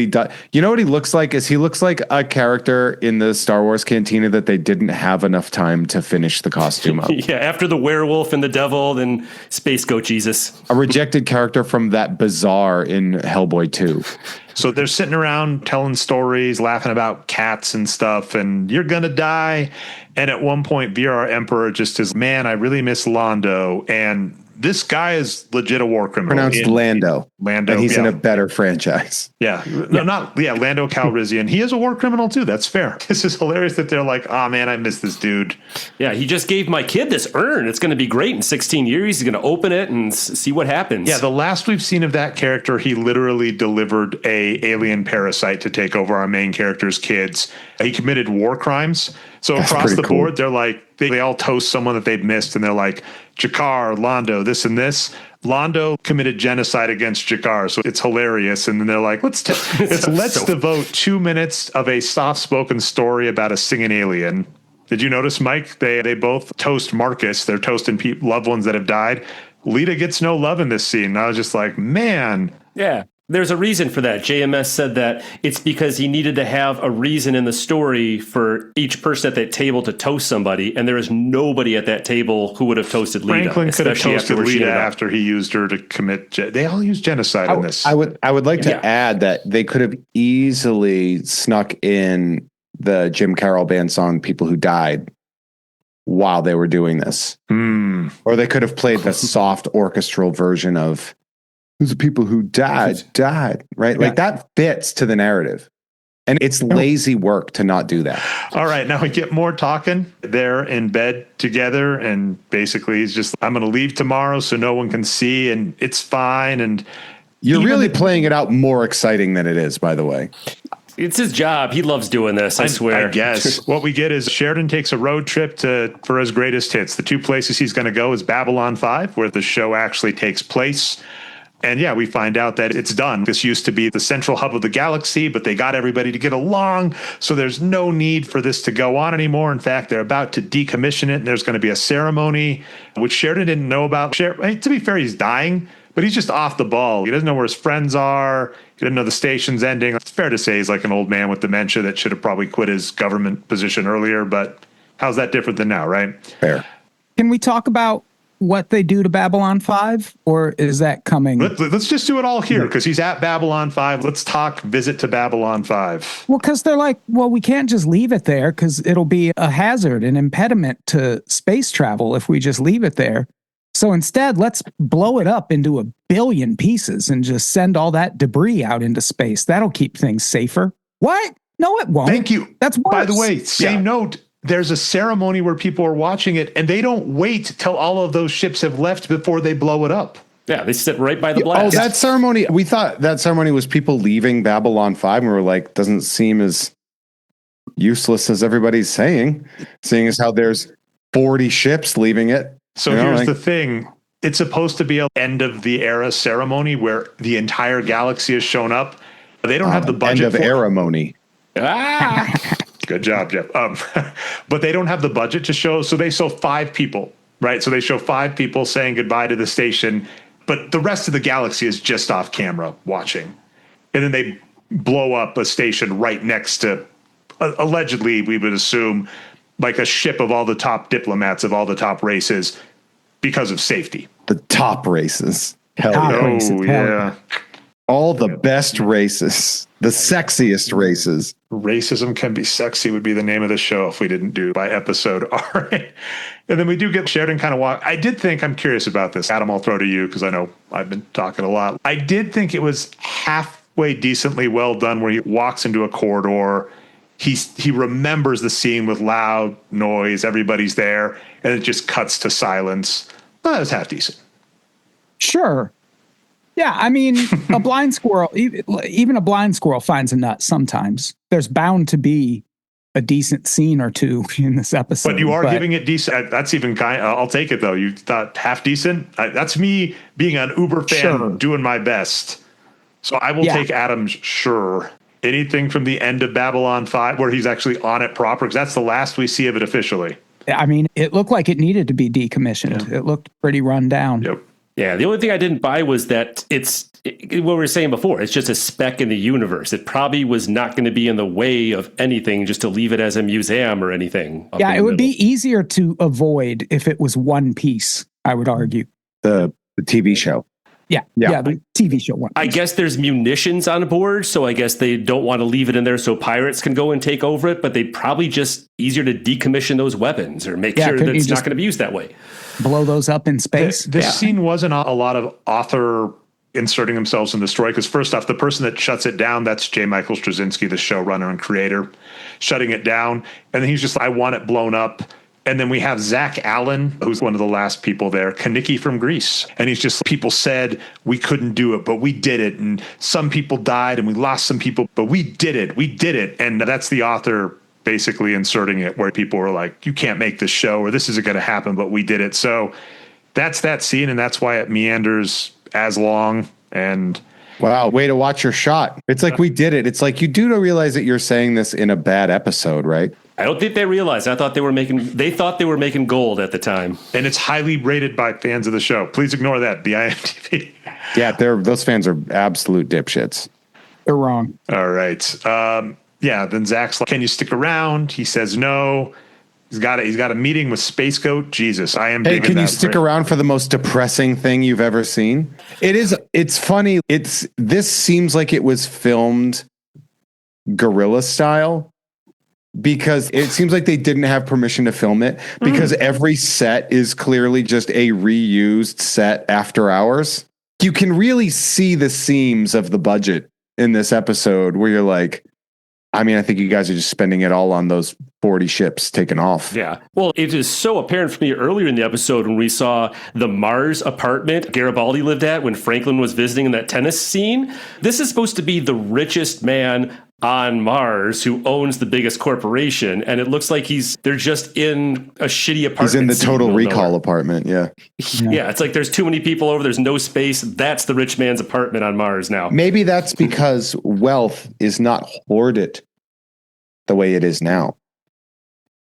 does. You know what he looks like? He looks like a character in the Star Wars cantina that they didn't have enough time to finish the costume up. Yeah, after the werewolf and the devil, then Space Goat Jesus. A rejected character from that bazaar in Hellboy 2. So they're sitting around telling stories, laughing about cats and stuff, and you're going to die. And at one point, VR Emperor just is, man, I really miss Londo. And this guy is legit a war criminal. Pronounced Lando. Lando. And he's in a better franchise. Yeah. No, Lando Calrissian. He is a war criminal too. That's fair. This is hilarious that they're like, oh man, I miss this dude. Yeah, he just gave my kid this urn. It's going to be great in 16 years. He's going to open it and see what happens. Yeah, the last we've seen of that character, he literally delivered a alien parasite to take over our main character's kids. He committed war crimes. So that's across the board, they're like, they all toast someone that they've missed, and they're like, Jakar, Londo, this and this. Londo committed genocide against Jakar, so it's hilarious. And then they're like, let's devote 2 minutes of a soft-spoken story about a singing alien. Did you notice, Mike? They both toast Marcus. They're toasting loved ones that have died. Lita gets no love in this scene. And I was just like, man. Yeah. There's a reason for that. JMS said that it's because he needed to have a reason in the story for each person at that table to toast somebody, and there is nobody at that table who would have toasted Lita. Franklin could have toasted Lita after he used her to commit. They all use genocide in this. I would like to add that they could have easily snuck in the Jim Carroll band song "People Who Died" while they were doing this, or they could have played the soft orchestral version of. The people who died, right? Like that fits to the narrative. And it's lazy work to not do that. All right. Now we get more talking. They're in bed together. And basically he's just, I'm going to leave tomorrow so no one can see. And it's fine. And you're really playing it out more exciting than it is, by the way. It's his job. He loves doing this, I swear. I guess. What we get is Sheridan takes a road trip for his greatest hits. The two places he's going to go is Babylon 5, where the show actually takes place. And yeah, we find out that it's done. This used to be the central hub of the galaxy, but they got everybody to get along. So there's no need for this to go on anymore. In fact, they're about to decommission it. And there's going to be a ceremony, which Sheridan didn't know about. To be fair, he's dying, but he's just off the ball. He doesn't know where his friends are. He didn't know the station's ending. It's fair to say he's like an old man with dementia that should have probably quit his government position earlier. But how's that different than now, right? Fair. Can we talk about what they do to Babylon 5, or is that coming? Let's just do it all here because he's at Babylon 5. Let's talk visit to Babylon 5. Well, because they're like, well, we can't just leave it there because it'll be a hazard, an impediment to space travel if we just leave it there. So instead, let's blow it up into a billion pieces and just send all that debris out into space. That'll keep things safer. What? No, it won't. Thank you. That's worse. By the way, same note. There's a ceremony where people are watching it, and they don't wait till all of those ships have left before they blow it up. Yeah, they sit right by the blast. Oh, that ceremony, we thought that ceremony was people leaving Babylon 5, and we were like, doesn't seem as useless as everybody's saying, seeing as how there's 40 ships leaving it. So here's the thing. It's supposed to be an end of the era ceremony where the entire galaxy has shown up. They don't have the budget end of ceremony. Good job, Jeff. But they don't have the budget to show, so they show 5 people, right? So they show 5 people saying goodbye to the station, but the rest of the galaxy is just off camera watching. And then they blow up a station right next to, allegedly, we would assume, like a ship of all the top diplomats of all the top races because of safety. The top races. Hell yeah. All the best races. The sexiest races. Racism Can Be Sexy would be the name of the show if we didn't do by episode. All right. And then we do get Sheridan kind of walk. I did think, I'm curious about this. Adam, I'll throw to you because I know I've been talking a lot. I did think it was halfway decently well done where he walks into a corridor. He remembers the scene with loud noise. Everybody's there. And it just cuts to silence. Well, that was half decent. Sure. Yeah, I mean, a blind squirrel, even a blind squirrel finds a nut sometimes. There's bound to be a decent scene or two in this episode. But you are giving it decent. That's even kind. I'll take it, though. You thought half decent? That's me being an Uber fan doing my best. So I will take Adam's sure. anything from the end of Babylon 5 where he's actually on it proper? Because that's the last we see of it officially. I mean, it looked like it needed to be decommissioned. Yeah. It looked pretty run down. Yep. Yeah, the only thing I didn't buy was that what we were saying before, it's just a speck in the universe. It probably was not going to be in the way of anything just to leave it as a museum or anything. Yeah, it would be easier to avoid if it was one piece, I would argue. The TV show. Yeah, the TV show one. I guess there's munitions on board, so I guess they don't want to leave it in there so pirates can go and take over it, but they'd probably just easier to decommission those weapons or make sure that it's not going to be used that way. Blow those up in space? This scene wasn't a lot of author inserting themselves in the story, because first off, the person that shuts it down, that's J. Michael Straczynski, the showrunner and creator, shutting it down. And then he's just, I want it blown up. And then we have Zach Allen, who's one of the last people there, Kaniki from Greece. And he's just, people said we couldn't do it, but we did it. And some people died and we lost some people, but we did it. We did it. And that's the author basically inserting it where people were like, you can't make this show or this isn't going to happen, but we did it. So that's that scene. And that's why it meanders as long. And wow, way to watch your shot. It's like we did it. It's like you do realize that you're saying this in a bad episode, right? I don't think they realized. I thought they thought they were making gold at the time. And it's highly rated by fans of the show. Please ignore that, the IMDb. Yeah, those fans are absolute dipshits. They're wrong. All right. Then Zach's like, can you stick around? He says no. He's got a meeting with Space Goat. Jesus, I am. Hey, can you stick around for the most depressing thing you've ever seen? It's funny. This seems like it was filmed guerrilla style, because it seems like they didn't have permission to film it, because every set is clearly just a reused set after hours. You can really see the seams of the budget in this episode where you're like, I mean, I think you guys are just spending it all on those 40 ships taking off. Yeah. Well, it is so apparent for me earlier in the episode when we saw the Mars apartment Garibaldi lived at when Franklin was visiting in that tennis scene. This is supposed to be the richest man on Mars who owns the biggest corporation, and it looks like they're just in a shitty apartment. He's in the Total Recall apartment. Yeah. Yeah, it's like there's too many people over, there's no space. That's the rich man's apartment on Mars now. Maybe that's because wealth is not hoarded the way it is now.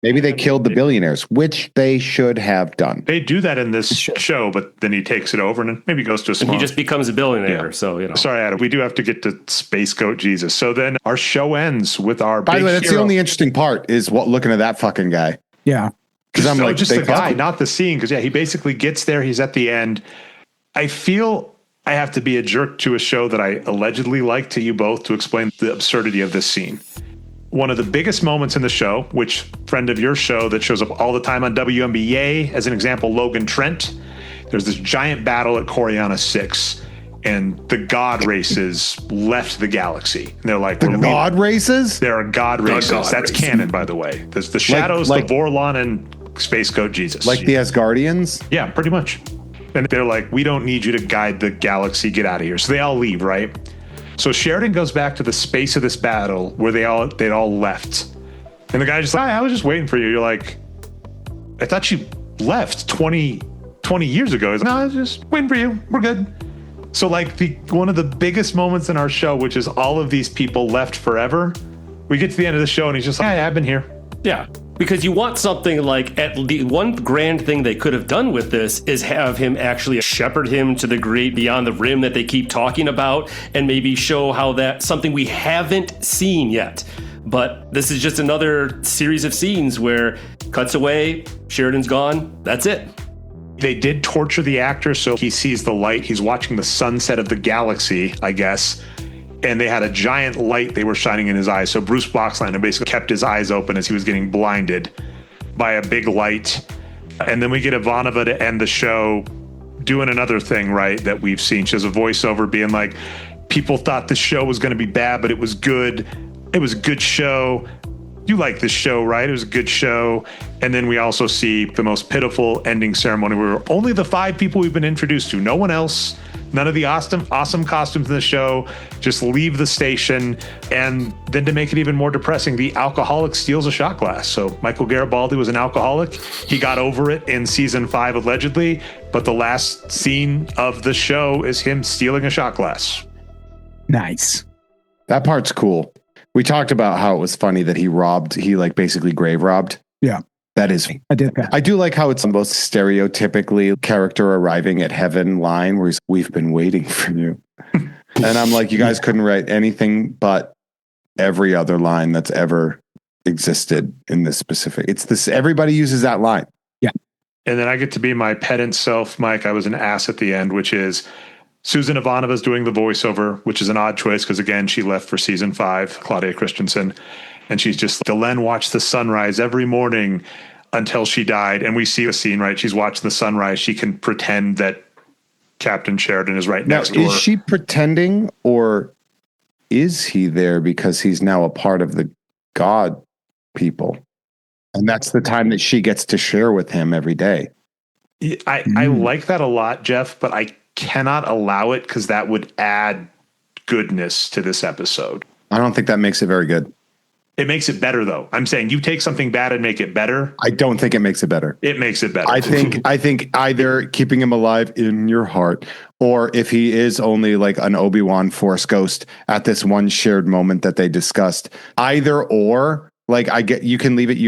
Maybe they killed the billionaires, which they should have done. They do that in this show, but then he takes it over and maybe goes to a small... And he just becomes a billionaire, yeah. So, you know. Sorry, Adam, we do have to get to Space Goat Jesus. So then our show ends with our By the way, that's the only interesting part is looking at that fucking guy. Yeah. Because I'm like, just the guy, not the scene. Because, yeah, he basically gets there. He's at the end. I feel I have to be a jerk to a show that I allegedly like to you both to explain the absurdity of this scene. One of the biggest moments in the show, which friend of your show that shows up all the time on WNBA, as an example, Logan Trent. There's this giant battle at Coriana 6, and the God races left the galaxy. And they're like, the God races? There are God races. That's canon, by the way. There's the Shadows, the Vorlon, and Space Goat Jesus. Like the Asgardians? Yeah, pretty much. And they're like, we don't need you to guide the galaxy. Get out of here. So they all leave, right? So Sheridan goes back to the space of this battle where they'd all left. And the guy's just like, I was just waiting for you. You're like, I thought you left 20 years ago. He's like, no, I was just waiting for you. We're good. So like one of the biggest moments in our show, which is all of these people left forever. We get to the end of the show and he's just like, yeah, I've been here. Yeah. Because you want something like, the one grand thing they could have done with this is have him actually shepherd him to the great beyond the rim that they keep talking about, and maybe show how that's something we haven't seen yet. But this is just another series of scenes where cuts away, Sheridan's gone, that's it. They did torture the actor, so he sees the light. He's watching the sunset of the galaxy, I guess. And they had a giant light they were shining in his eyes. So Bruce Boxleitner basically kept his eyes open as he was getting blinded by a big light. And then we get Ivanova to end the show doing another thing, right, that we've seen. She has a voiceover being like, people thought the show was going to be bad, but it was good. It was a good show. You like this show, right? It was a good show. And then we also see the most pitiful ending ceremony where only the 5 people we've been introduced to, no one else, none of the awesome costumes in the show, just leave the station. And then to make it even more depressing, the alcoholic steals a shot glass. So Michael Garibaldi was an alcoholic. He got over it in season 5, allegedly. But the last scene of the show is him stealing a shot glass. Nice. That part's cool. We talked about how it was funny that he like basically grave robbed. Yeah. That is, I did that. I do like how it's the most stereotypically character arriving at heaven line where he's, we've been waiting for you. And I'm like, you guys couldn't write anything but every other line that's ever existed in this specific. It's this, everybody uses that line. Yeah. And then I get to be my pedant self, Mike. I was an ass at the end, which is Susan Ivanova's doing the voiceover, which is an odd choice because, again, she left for season 5, Claudia Christensen. And she's just, Delenn watched the sunrise every morning until she died. And we see a scene, right? She's watching the sunrise. She can pretend that Captain Sheridan is right next to her. Is she pretending, or is he there because he's now a part of the God people? And that's the time that she gets to share with him every day. I like that a lot, Jeff, but I cannot allow it because that would add goodness to this episode. I don't think that makes it very good. It makes it better, though. I'm saying you take something bad and make it better. I don't think it makes it better. It makes it better. I think either keeping him alive in your heart, or if he is only like an Obi-Wan Force ghost at this one shared moment that they discussed, either or, like I get, you can leave it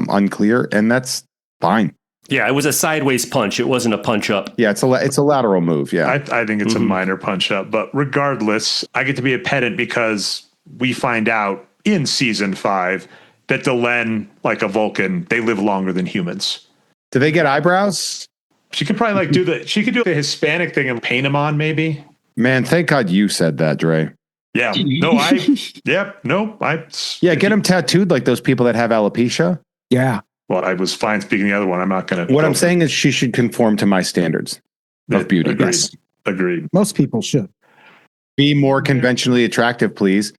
unclear, and that's fine. Yeah, it was a sideways punch. It wasn't a punch up. Yeah, it's a lateral move. Yeah, I think it's a minor punch up, but regardless, I get to be a pedant because we find out in season 5 that Delenn, like a Vulcan, they live longer than humans. Do they get eyebrows? She could probably like do the Hispanic thing and paint them on, maybe. Man, thank God you said that, Dre. Yeah. Get them tattooed like those people that have alopecia. Yeah. Well, I was fine speaking the other one. I'm not going to. What I'm saying is she should conform to my standards of beauty. Agreed. Yes. Agreed. Most people should. Be more conventionally attractive, please.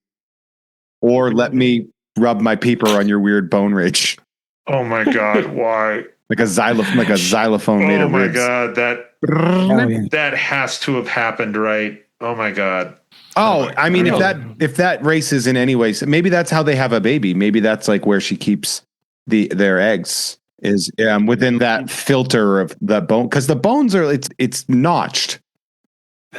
Or let me rub my peeper on your weird bone ridge. Oh my God, why? like a xylophone made of ribs. Oh my God, that has to have happened, right? Oh my God. Oh, I mean, if that race is in any way, so maybe that's how they have a baby. Maybe that's like where she keeps their eggs is within that filter of the bone, because the bones are it's notched.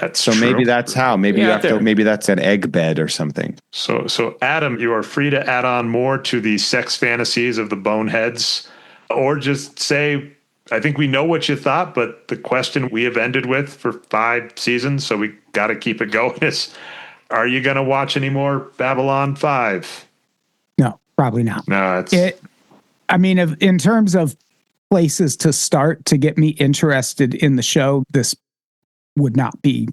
That's so true. Maybe that's how. Maybe maybe that's an egg bed or something. So Adam, you are free to add on more to the sex fantasies of the boneheads, or just say, I think we know what you thought, but the question we have ended with for 5 seasons, so we got to keep it going, is, are you going to watch any more Babylon 5? No, probably not. No, in terms of places to start to get me interested in the show, this would not be.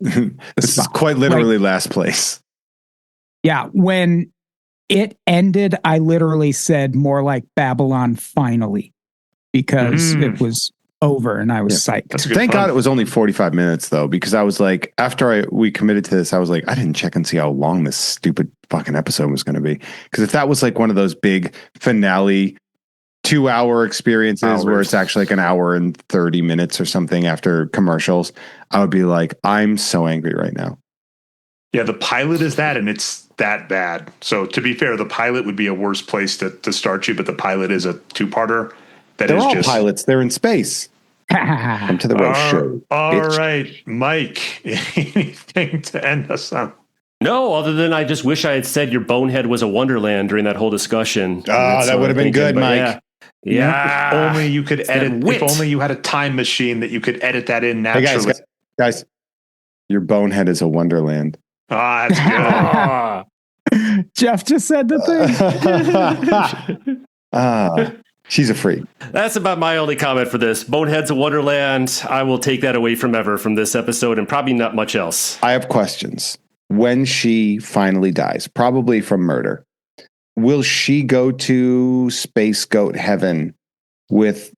This is quite literally last place. Yeah. When it ended, I literally said more like Babylon finally, because it was over and I was psyched. Thank God it was only 45 minutes though, because I was like, after we committed to this, I was like, I didn't check and see how long this stupid fucking episode was going to be. Because if that was like one of those big finale 2-hour experiences where it's actually like an hour and 30 minutes or something after commercials, I would be like, I'm so angry right now. Yeah, the pilot is that, and it's that bad. So to be fair, the pilot would be a worse place to start you, but the pilot is a 2-parter. They're all pilots. They're in space. Come to the roast show. All right, Mike, anything to end us on? No, other than I just wish I had said your bonehead was a wonderland during that whole discussion. Oh, that would have been good, Mike. Yeah. If only you could edit. If only you had a time machine that you could edit that in naturally. Hey guys, your bonehead is a wonderland. That's good. Jeff just said the thing. She's a freak. That's about my only comment for this. Bonehead's a wonderland. I will take that away from this episode, and probably not much else. I have questions. When she finally dies, probably from murder, will she go to Space Goat Heaven with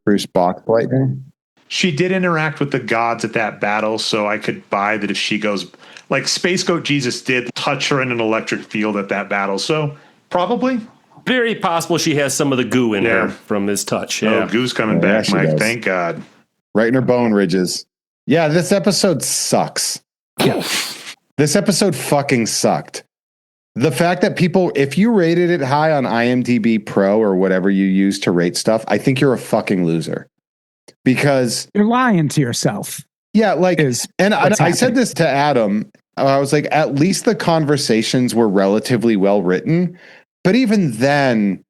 Bruce Boxleitner? She did interact with the gods at that battle, so I could buy that if she goes, like Space Goat Jesus did touch her in an electric field at that battle, so probably. Very possible she has some of the goo in her from his touch. Yeah. Oh, goo's coming back, Mike. Does. Thank God. Right in her bone ridges. Yeah, this episode sucks. Yeah. This episode fucking sucked. The fact that people, if you rated it high on IMDb Pro or whatever you use to rate stuff, I think you're a fucking loser. Because you're lying to yourself. Yeah, I said this to Adam, I was like, at least the conversations were relatively well written. But even then,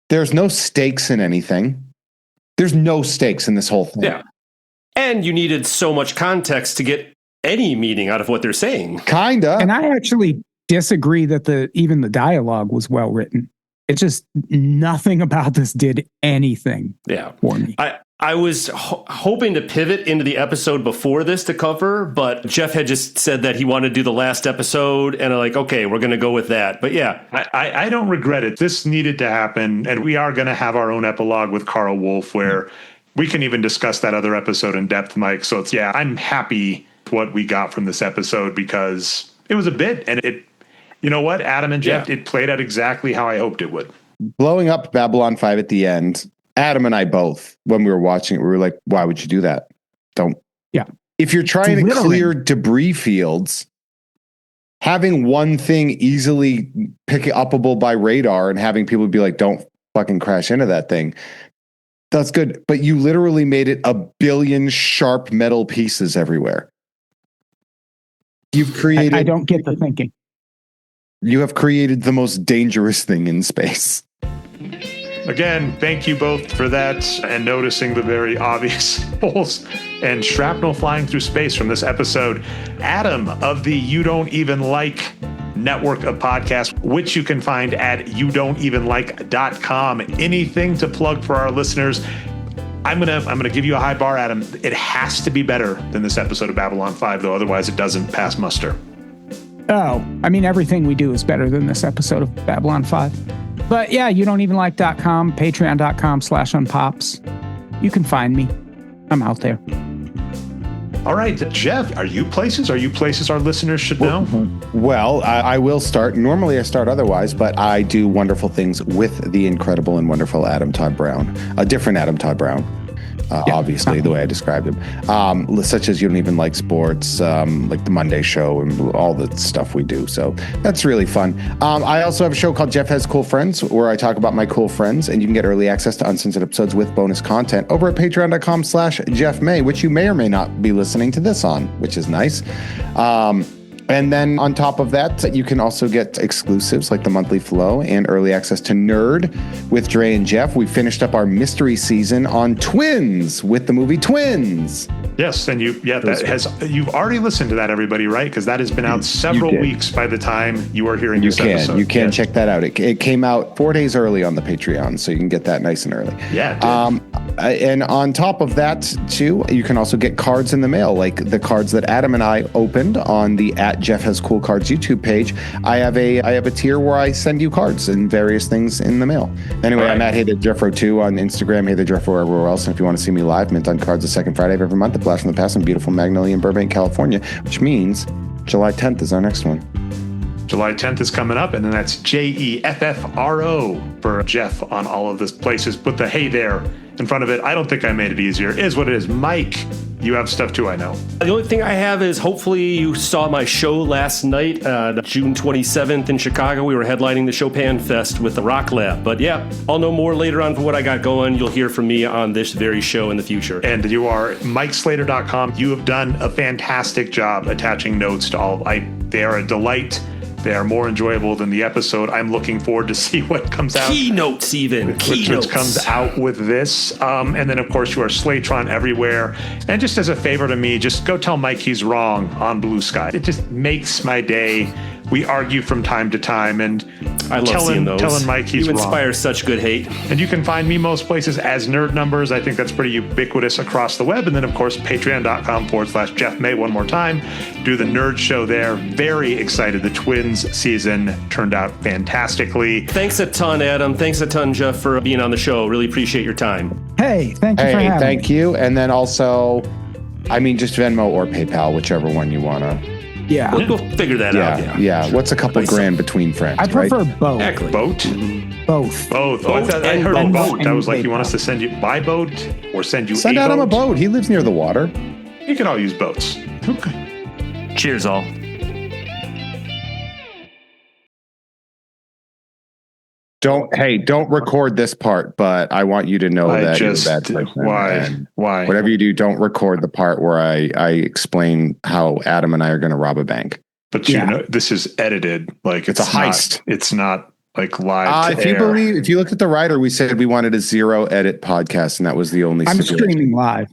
there's no stakes in anything. There's no stakes in this whole thing. Yeah. And you needed so much context to get any meaning out of what they're saying. Kinda. And I actually disagree that even the dialogue was well written. It's just nothing about this did anything for me. I was hoping to pivot into the episode before this to cover, but Jeff had just said that he wanted to do the last episode, and I'm like, okay, we're going to go with that. But yeah. I don't regret it. This needed to happen, and we are going to have our own epilogue with Karl Wolf where we can even discuss that other episode in depth, Mike. So I'm happy with what we got from this episode because it was a bit, and it, you know what, Adam and Jeff, it played out exactly how I hoped it would. Blowing up Babylon 5 at the end, Adam and I both, when we were watching it, we were like, why would you do that? Don't. Yeah. If you're trying to clear debris fields, having one thing easily pick upable by radar and having people be like, don't fucking crash into that thing, that's good. But you literally made it 1 billion sharp metal pieces everywhere. You've created. I don't get the thinking. You have created the most dangerous thing in space. Again, thank you both for that and noticing the very obvious holes and shrapnel flying through space from this episode. Adam of the You Don't Even Like network of podcasts, which you can find at youdon'tevenlike.com. Anything to plug for our listeners? I'm gonna give you a high bar, Adam. It has to be better than this episode of Babylon 5, though. Otherwise, it doesn't pass muster. Oh, I mean, everything we do is better than this episode of Babylon 5. But yeah, youdon'tevenlike.com, patreon.com/unpops. You can find me. I'm out there. All right, Jeff, are you places our listeners should know? Well, I will start. Normally I start otherwise, but I do wonderful things with the incredible and wonderful Adam Todd Brown, a different Adam Todd Brown. Obviously, the way I described him, such as You Don't Even Like Sports, like the Monday Show and all the stuff we do. So that's really fun. I also have a show called Jeff Has Cool Friends, where I talk about my cool friends, and you can get early access to uncensored episodes with bonus content over at patreon.com/JeffMay, which you may or may not be listening to this on, which is nice. And then on top of that, you can also get exclusives like the monthly flow and early access to Nerd with Dre and Jeff. We finished up our mystery season on Twins with the movie Twins. Yes, and you've already listened to that, everybody, right? Because that has been out several weeks by the time you are hearing this episode. You can check that out. It came out 4 days early on the Patreon, so you can get that nice and early. Yeah. And on top of that, too, you can also get cards in the mail, like the cards that Adam and I opened on the @Jeff Has Cool Cards YouTube page. I have a tier where I send you cards and various things in the mail. Anyway, I'm at HeyTheJeffro2 on Instagram, HeyTheJeffro everywhere else. And if you want to see me live, Mint on Cards the second Friday of every month, Blast from the Past in beautiful Magnolia in Burbank, California, which means July 10th is our next one. July 10th is coming up, and then that's JEFFRO for Jeff on all of this places. Put the hey there in front of it. I don't think I made it easier. It is what it is. Mike, you have stuff too, I know. The only thing I have is hopefully you saw my show last night, June 27th in Chicago. We were headlining the Chopin Fest with the Rock Lab. But yeah, I'll know more later on for what I got going. You'll hear from me on this very show in the future. And you are MikeSlater.com. You have done a fantastic job attaching notes to all. They are a delight. They are more enjoyable than the episode. I'm looking forward to see what comes out. Keynotes even. Which comes out with this. And then, of course, you are Slatron everywhere. And just as a favor to me, just go tell Mike he's wrong on Blue Sky. It just makes my day. We argue from time to time, and I love seeing those. Telling Mike he's wrong. You inspire such good hate. And you can find me most places as Nerd Numbers. I think that's pretty ubiquitous across the web. And then, of course, patreon.com/Jeff May one more time. Do the Nerd Show there. Very excited. The Twins season turned out fantastically. Thanks a ton, Adam. Thanks a ton, Jeff, for being on the show. Really appreciate your time. Hey, thank you for having me. Thank you. And then also, just Venmo or PayPal, whichever one you want to. Yeah. We'll figure that out. Yeah. What's a couple grand between friends? I prefer both. Exactly. Boat? Both. Oh, I heard a boat. I was like, you want us to send you buy boat or send you Send Adam a boat. He lives near the water. You can all use boats. Okay. Cheers, all. Don't record this part, but I want you to know that you're a bad person. Why? Whatever you do, don't record the part where I explain how Adam and I are going to rob a bank. But you know, this is edited. Like it's a heist. It's not like live. If you looked at the writer, we said we wanted a 0 edit podcast, and that was the only. I'm streaming live.